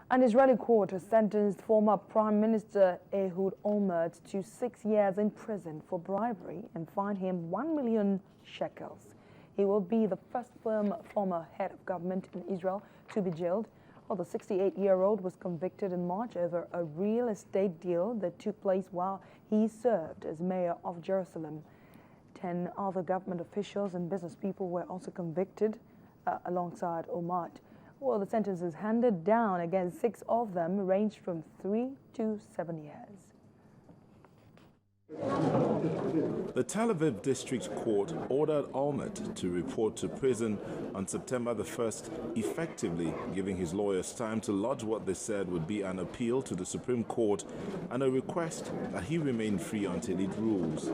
An Israeli court has sentenced former Prime Minister Ehud Olmert to 6 years in prison for bribery and fined him 1 million shekels. He will be the first former head of government in Israel to be jailed. Well, the 68-year-old was convicted in March over a real estate deal that took place while he served as mayor of Jerusalem. 10 other government officials and business people were also convicted alongside Olmert. Well, the sentences handed down against 6 of them ranged from 3 to 7 years. The Tel Aviv District Court ordered Olmert to report to prison on September the 1st, effectively giving his lawyers time to lodge what they said would be an appeal to the Supreme Court and a request that he remain free until it rules.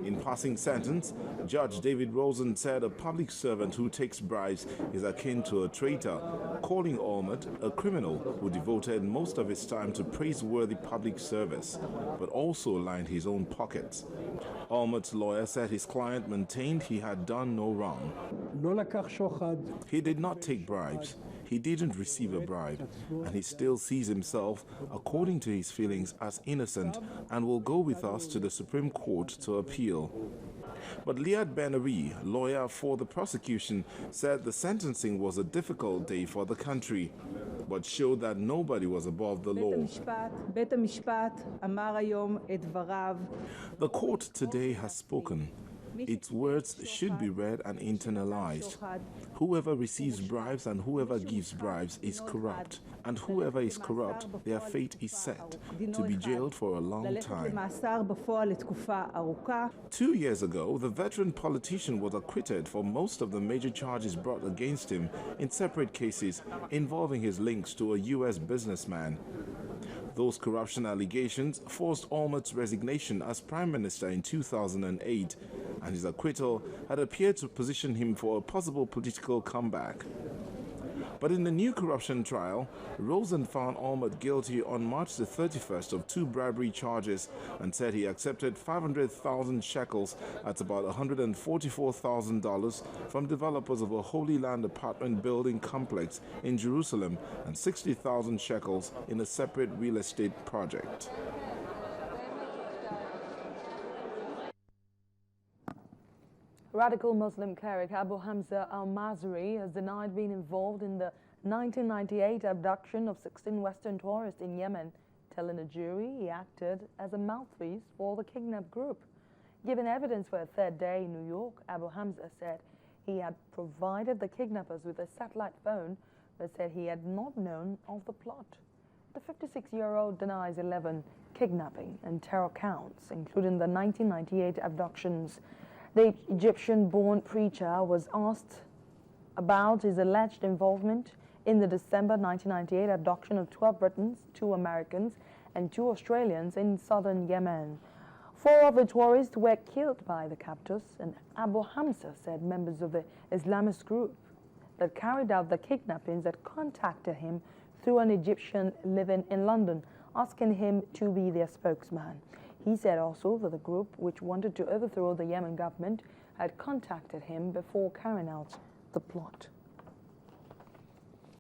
In passing sentence, Judge David Rosen said a public servant who takes bribes is akin to a traitor, calling Olmert a criminal who devoted most of his time to praiseworthy public service, but also lined his own pockets. Olmert's lawyer said his client maintained he had done no wrong. He did not take bribes. He didn't receive a bribe, and he still sees himself, according to his feelings, as innocent and will go with us to the Supreme Court to appeal. But Liad Ben-Ari, lawyer for the prosecution, said the sentencing was a difficult day for the country, but showed that nobody was above the law. The court today has spoken. Its words should be read and internalized. Whoever receives bribes and whoever gives bribes is corrupt, and whoever is corrupt, their fate is set to be jailed for a long time. 2 years ago, the veteran politician was acquitted for most of the major charges brought against him in separate cases involving his links to a U.S. businessman. Those corruption allegations forced Olmert's resignation as Prime Minister in 2008, and his acquittal had appeared to position him for a possible political comeback. But in the new corruption trial, Rosen found Olmert guilty on March the 31st of 2 bribery charges and said he accepted 500,000 shekels, that's about $144,000, from developers of a Holy Land apartment building complex in Jerusalem and 60,000 shekels in a separate real estate project. Radical Muslim cleric Abu Hamza al-Mazri has denied being involved in the 1998 abduction of 16 Western tourists in Yemen, telling a jury he acted as a mouthpiece for the kidnap group. Given evidence for a 3rd day in New York, Abu Hamza said he had provided the kidnappers with a satellite phone, but said he had not known of the plot. The 56-year-old denies 11 kidnapping and terror counts, including the 1998 abductions. The Egyptian-born preacher was asked about his alleged involvement in the December 1998 abduction of 12 Britons, 2 Americans, and 2 Australians in southern Yemen. 4 of the tourists were killed by the captors, and Abu Hamza said members of the Islamist group that carried out the kidnappings had contacted him through an Egyptian living in London, asking him to be their spokesman. He said also that the group, which wanted to overthrow the Yemen government, had contacted him before carrying out the plot.